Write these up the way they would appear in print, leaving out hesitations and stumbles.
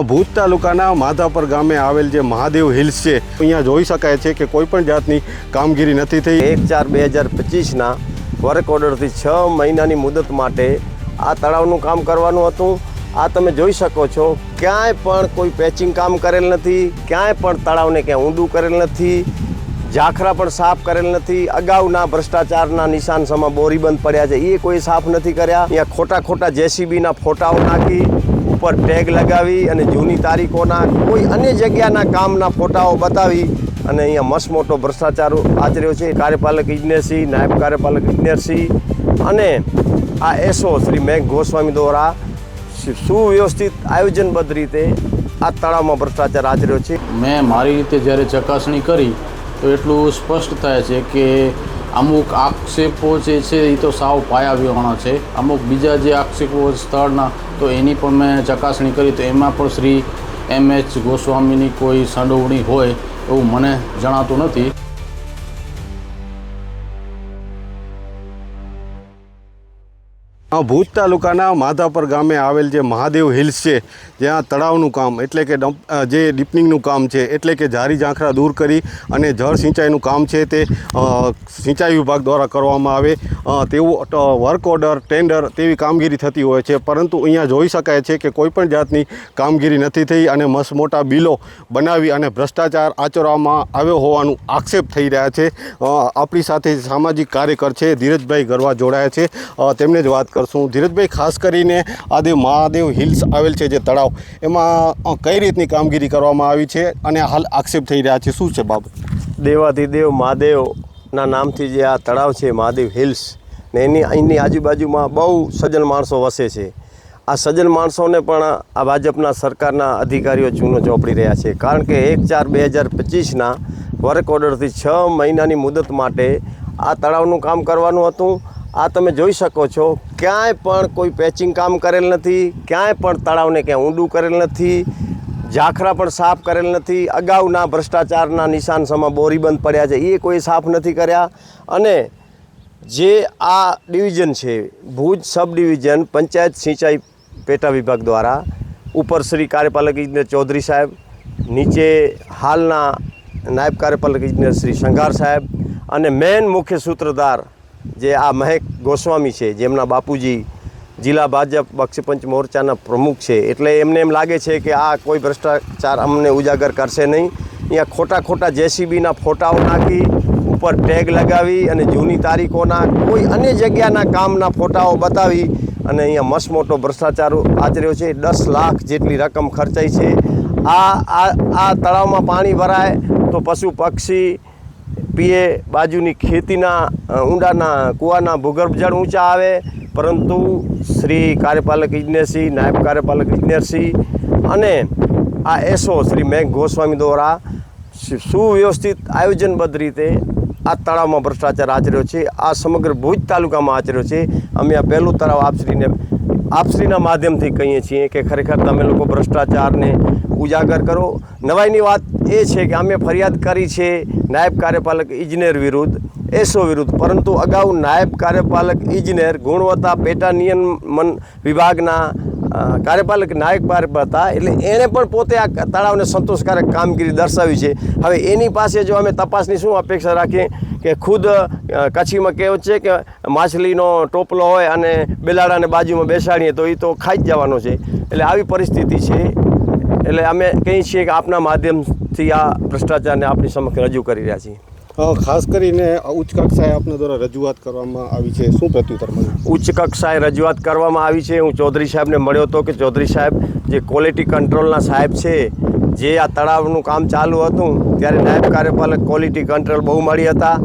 ભુજ તાલુકાના માધાપર ગામે આવેલ જે મહાદેવ હિલ્સ છે અહીંયા જોઈ શકાય છે કે કોઈ પણ જાતની કામગીરી નથી થઈ। 1/4/2025ના વર્ક ઓર્ડરથી 6 મહિનાની મુદત માટે આ તળાવનું કામ કરવાનું હતું। આ તમે જોઈ શકો છો, ક્યાંય પણ કોઈ પેચિંગ કામ કરેલ નથી, ક્યાંય પણ તળાવને ક્યાંય ઊંડું કરેલ નથી, ઝાખરા પણ સાફ કરેલ નથી। અગાઉના ભ્રષ્ટાચારના નિશાન સમા બોરીબંધ પડ્યા છે, એ કોઈ સાફ નથી કર્યા। અહીંયા ખોટા ખોટા જેસીબીના ફોટાઓ નાખી ઉપર ટેગ લગાવી અને જૂની તારીખોના કોઈ અન્ય જગ્યાના કામના ફોટાઓ બતાવી અને અહીંયા મસ્ત મોટો ભ્રષ્ટાચાર આચર્યો છે। કાર્યપાલક ઇજનેરશ્રી, નાયબ કાર્યપાલક ઇજનેરશ્રી અને આ એસઓ શ્રી મેઘ ગોસ્વામી દ્વારા સુવ્યવસ્થિત આયોજનબદ્ધ રીતે આ તળાવમાં ભ્રષ્ટાચાર આચર્યો છે। મેં મારી રીતે જ્યારે ચકાસણી કરી તો એટલું સ્પષ્ટ થાય છે કે અમુક આક્ષેપો જે છે એ તો સાવ પાયા વિહોણા છે। અમુક બીજા જે આક્ષેપો સ્થળના તો એની પણ મેં ચકાસણી કરી તો એમાં પણ શ્રી M.H. ગોસ્વામીની કોઈ સંડોવણી હોય એવું મને જણાતું નથી। ભુજ તાલુકાના માધાપર ગામે આવેલ જે મહાદેવ હિલ્સ છે જ્યાં તળાવનું કામ એટલે કે જે ડીપનિંગનું કામ છે એટલે કે ઝારી ઝાંખરા દૂર કરી અને જળ સિંચાઈનું કામ છે તે સિંચાઈ વિભાગ દ્વારા કરવામાં આવે તેવું વર્ક ઓર્ડર, ટેન્ડર તેવી કામગીરી થતી હોય છે, પરંતુ અહીંયા જોઈ શકાય છે કે કોઈપણ જાતની કામગીરી નથી થઈ અને મસ્ત મોટા બિલો બનાવી અને ભ્રષ્ટાચાર આચરવામાં આવ્યો હોવાનું આક્ષેપ થઈ રહ્યા છે। આપણી સાથે સામાજિક કાર્યકર છે ધીરજભાઈ ગરવા જોડાયા છે, તેમને જ વાત કરશું। ધીરજભાઈ, ખાસ કરીને આ મહાદેવ હિલ્સ આવેલ છે જે તળાવ, એમાં કઈ રીતની કામગીરી કરવામાં આવી છે અને હાલ આક્ષેપ થઈ રહ્યા છે, શું છે બાબત? દેવાધિદેવ મહાદેવના નામથી જે આ તળાવ છે મહાદેવ હિલ્સ ને એની આજુબાજુમાં બહુ સજ્જન માણસો વસે છે। આ સજ્જન માણસોને પણ આ ભાજપના સરકારના અધિકારીઓ ચૂનો ચોપડી રહ્યા છે, કારણ કે 1/4/2025ના વર્ક ઓર્ડરથી 6 મહિનાની મુદત માટે આ તળાવનું કામ કરવાનું હતું। આ તમે જોઈ શકો છો, ક્યાંય પણ કોઈ પેચિંગ કામ કરેલ નથી, ક્યાંય પણ તળાવને ક્યાંય ઊંડું કરેલ નથી, ઝાખરા પણ સાફ કરેલ નથી। અગાઉના ભ્રષ્ટાચારના નિશાન સમા બોરીબંધ પડ્યા છે, એ કોઈ સાફ નથી કર્યા। અને જે આ ડિવિઝન છે ભુજ સબ ડિવિઝન પંચાયત સિંચાઈ પેટા વિભાગ દ્વારા ઉપર શ્રી કાર્યપાલક ઇજનેર ચૌધરી સાહેબ, નીચે હાલના નાયબ કાર્યપાલક ઇજનેર શ્રી શંગાર સાહેબ અને મેન મુખ્ય સૂત્રધાર જે આ મહેક ગોસ્વામી છે, જેમના બાપુજી જિલ્લા ભાજપ બક્ષપંચ મોરચાના પ્રમુખ છે, એટલે એમને એમ લાગે છે કે આ કોઈ ભ્રષ્ટાચાર અમને ઉજાગર કરશે નહીં। અહીંયા ખોટા ખોટા જેસીબીના ફોટાઓ નાખી ઉપર ટેગ લગાવી અને જૂની તારીખોના કોઈ અન્ય જગ્યાના કામના ફોટાઓ બતાવી અને અહીંયા મસ્ત મોટો ભ્રષ્ટાચાર આચર્યો છે। 10 લાખ જેટલી રકમ ખર્ચાઈ છે। આ તળાવમાં પાણી ભરાય તો પશુ પક્ષી પીએ, બાજુની ખેતીના ઊંડાના કૂવાના ભૂગર્ભ જળ ઊંચા આવે, પરંતુ શ્રી કાર્યપાલક ઇજનેરશ્રી, નાયબ કાર્યપાલક ઇજનેરશ્રી અને આ એસઓ શ્રી મેઘ ગોસ્વામી દ્વારા સુવ્યવસ્થિત આયોજનબદ્ધ રીતે આ તળાવમાં ભ્રષ્ટાચાર આચર્યો છે। આ સમગ્ર ભુજ તાલુકામાં આચર્યો છે। અમે આ પહેલું તળાવ આપશ્રીના માધ્યમથી કહીએ છીએ કે ખરેખર તમે લોકો ભ્રષ્ટાચારને ઉજાગર કરો। નવાઈની વાત એ છે કે અમે ફરિયાદ કરી છે નાયબ કાર્યપાલક ઇજનેર વિરુદ્ધ, એસઓ વિરુદ્ધ, પરંતુ અગાઉ નાયબ કાર્યપાલક ઇજનેર ગુણવત્તા પેટા નિયમન વિભાગના કાર્યપાલક નાયક કાર્યપાલક હતા, એટલે એણે પણ પોતે આ તળાવને સંતોષકારક કામગીરી દર્શાવી છે। હવે એની પાસે જો અમે તપાસની શું અપેક્ષા રાખીએ કે ખુદ કચ્છીમાં કહેવત છે કે માછલીનો ટોપલો હોય અને બિલાડાને બાજુમાં બેસાડીએ તો એ તો ખાઈ જ જવાનો છે, એટલે આવી પરિસ્થિતિ છે। એટલે અમે કહીએ છીએ કે આપના માધ્યમથી આ ભ્રષ્ટાચારને આપણી સમક્ષ રજૂ કરી રહ્યા છીએ। ખાસ કરીને ઉચ્ચ કક્ષાએ આપના દ્વારા રજૂઆત કરવામાં આવી છે, શું પ્રત્યુત્તર મળ્યું? ઉચ્ચ કક્ષાએ રજૂઆત કરવામાં આવી છે। હું ચૌધરી સાહેબને મળ્યો હતો કે ચૌધરી સાહેબ જે ક્વોલિટી કંટ્રોલના સાહેબ છે, જે આ તળાવનું કામ ચાલુ હતું ત્યારે નાયબ કાર્યપાલક ક્વોલિટી કંટ્રોલ બહુ મળી હતા,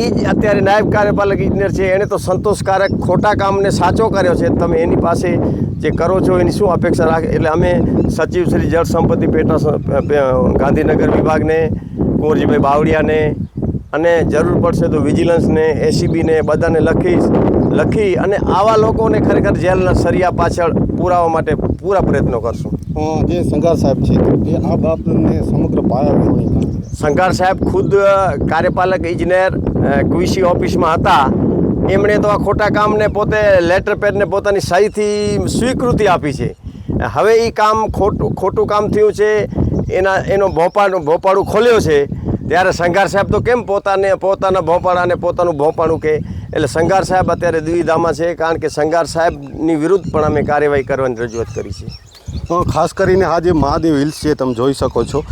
એ જ અત્યારે નાયબ કાર્યપાલક ઇજનેર છે, એણે તો સંતોષકારક ખોટા કામને સાચો કર્યો છે। તમે એની પાસે જે કરો છો એની શું અપેક્ષા રાખે? એટલે અમે સચિવ શ્રી જળ સંપત્તિ પેટા ગાંધીનગર વિભાગને, કુંવરજીભાઈ બાવળિયાને અને જરૂર પડશે તો વિજિલન્સને, એસીબીને બધાને લખી અને આવા લોકોને ખરેખર જેલના સરિયા પાછળ પુરાવા માટે પૂરા પ્રયત્નો કરશું। જે શંગાર સાહેબ છે એ આ બાબતને સમગ્ર પાયા શંગાર સાહેબ ખુદ કાર્યપાલક ઇજનેર કૃષિ ઓફિસમાં હતા, એમણે તો આ ખોટા કામને પોતે લેટર પેડને પોતાની સહીથી સ્વીકૃતિ આપી છે। હવે એ કામ ખોટું કામ થયું છે, એનો ભોપાળું ખોલ્યો છે, ત્યારે સંઘાર સાહેબ તો કેમ પોતાના ભોપાળાને પોતાનું ભોપાળું કહે. એટલે સંઘાર સાહેબ અત્યારે દ્વિધામાં છે, કારણ કે સંઘાર સાહેબની વિરુદ્ધ પણ અમે કાર્યવાહી કરવાની રજૂઆત કરી છે. ખાસ કરીને આ જે મહાદેવ હિલ્સ છે તમે જોઈ શકો છો,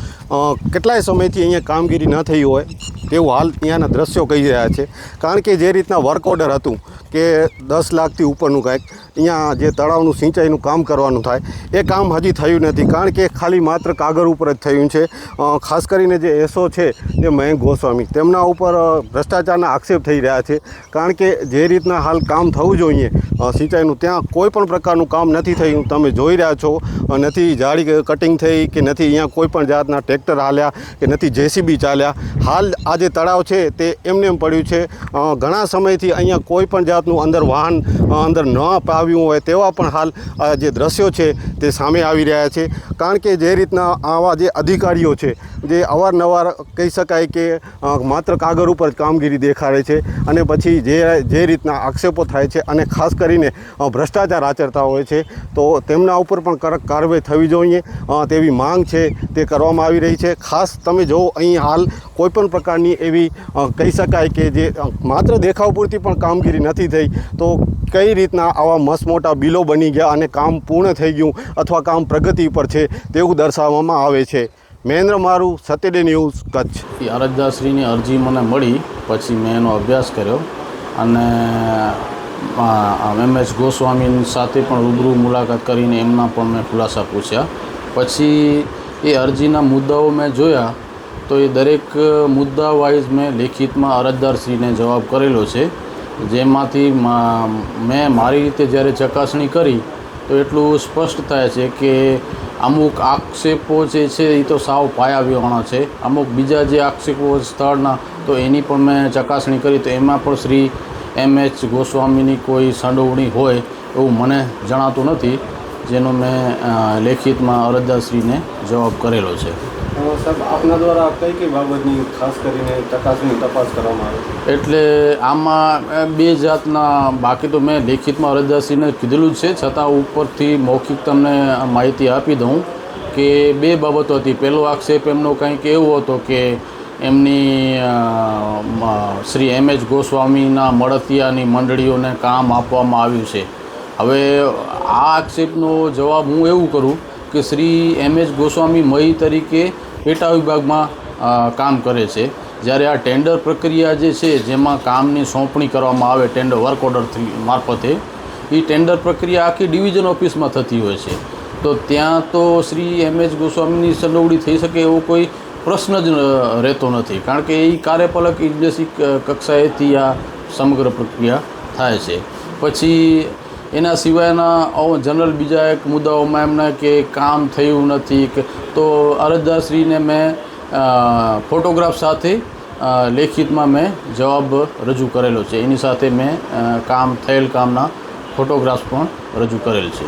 કેટલાય સમયથી અહીંયા કામગીરી ન થઈ હોય તેવું હાલ અહીંયાના દ્રશ્યો કહી રહ્યા છે. કારણ કે જે રીતના વર્ક ઓર્ડર હતું કે 10 લાખથી ઉપરનું કાંઈક અહીંયા જે તળાવનું સિંચાઈનું કામ કરવાનું થાય, એ કામ હજી થયું નથી. કારણ કે ખાલી માત્ર કાગળ ઉપર જ થયું છે. ખાસ કરીને જે એસો છે જે મયંક ગોસ્વામી, તેમના ઉપર ભ્રષ્ટાચારના આક્ષેપ થઈ રહ્યા છે. કારણ કે જે રીતના હાલ કામ થવું જોઈએ સિંચાઈનું, ત્યાં કોઈ પણ પ્રકારનું કામ નથી થયું. તમે જોઈ રહ્યા છો, નથી જાળી કટિંગ થઈ કે નથી અહીંયા કોઈ પણ જાતના ટ્રેક્ટર હાલ્યા કે નથી JCB ચાલ્યા. હાલ આ જે તળાવ છે તે એમને એમ પડ્યું છે. ઘણા સમયથી અહીંયા કોઈ પણ જાતનું અંદર વાહન અંદર ન આવ્યું હોય તેવા પણ હાલ જે દ્રશ્યો છે તે સામે આવી રહ્યા છે. કારણ કે જે રીતના આવા જે અધિકારીઓ છે જે અવારનવાર કહી શકાય કે માત્ર કાગળ ઉપર જ કામગીરી દેખાડે છે, અને પછી જે રીતના આક્ષેપો થાય છે અને ખાસ કરીને ભ્રષ્ટાચાર આચરતા હોય છે, તો તેમના ઉપર પણ કડક કાર્યવાહી થવી જોઈએ તેવી માંગ છે તે કરવામાં આવી રહી છે. ખાસ તમે જો અહીં હાલ કોઈપણ પ્રકારની એવી કહી શકાય કે જે માત્ર દેખાવ પૂરતી પણ કામગીરી નથી થઈ, તો કઈ રીતના આવા મસ્ત મોટા બિલો બની ગયા અને કામ પૂર્ણ થઈ ગયું અથવા કામ પ્રગતિ પર છે તેવું દર્શાવવામાં આવે છે. મહેન્દ્ર મારું, સત્યડે ન્યૂઝ, કચ્છ. અરજદારશ્રીની અરજી મને મળી પછી મેં એનો અભ્યાસ કર્યો અને MS ગોસ્વામી સાથે પણ રૂબરૂ મુલાકાત કરીને એમના પણ મેં ખુલાસા પૂછ્યા. પછી એ અરજીના મુદ્દાઓ મેં જોયા તો એ દરેક મુદ્દા વાઇઝ મેં લેખિતમાં અરજદારશ્રીને જવાબ કરેલો છે. જેમાંથી મેં મારી રીતે જ્યારે ચકાસણી કરી તો એટલું સ્પષ્ટ થાય છે કે અમુક આક્ષેપો જે છે એ તો સાવ પાયા વિહોણા છે. અમુક બીજા જે આક્ષેપો સ્થળના તો એની પણ મેં ચકાસણી કરી તો એમાં પણ શ્રી MS ગોસ્વામીની કોઈ સંડોવણી હોય એવું મને જણાતું નથી, જેનો મેં લેખિતમાં અરજદારશ્રીને જવાબ કરેલો છે. સાહેબ, આપના દ્વારા કઈ કઈ બાબતની ખાસ કરીને ચકાસણી તપાસ કરવામાં આવે? એટલે આમાં બે જાતના, બાકી તો મેં લેખિતમાં અરજદારશ્રીને કીધેલું જ છે, છતાં ઉપરથી મૌખિક તમને માહિતી આપી દઉં કે બે બાબતો હતી. પહેલો આક્ષેપ એમનો કંઈક એવો હતો કે એમની શ્રી MS ગોસ્વામીના મળતિયાની મંડળીઓને કામ આપવામાં આવ્યું છે. હવે આ આક્ષેપનો જવાબ હું એવું કરું કે શ્રી MS ગોસ્વામી મહી તરીકે પેટા વિભાગમાં કામ કરે છે, જ્યારે આ ટેન્ડર પ્રક્રિયા જે છે જેમાં કામની સોંપણી કરવામાં આવે ટેન્ડર વર્ક ઓર્ડર મારફતે, એ ટેન્ડર પ્રક્રિયા આખી ડિવિઝન ઓફિસમાં થતી હોય છે. તો ત્યાં તો શ્રી MS ગોસ્વામીની સંડોવણી થઈ શકે એવો કોઈ પ્રશ્ન જ રહેતો નથી, કારણ કે એ કાર્યપાલક એજન્સી કક્ષાએથી આ સમગ્ર પ્રક્રિયા થાય છે. પછી એના સિવાયના જનરલ બીજા એક મુદ્દાઓમાં એમને કે કામ થયું નથી કે, તો અરજદારશ્રીને મેં ફોટોગ્રાફ સાથે લેખિતમાં મેં જવાબ રજૂ કરેલો છે. એની સાથે મેં થયેલ કામના ફોટોગ્રાફ્સ પણ રજૂ કરેલ છે.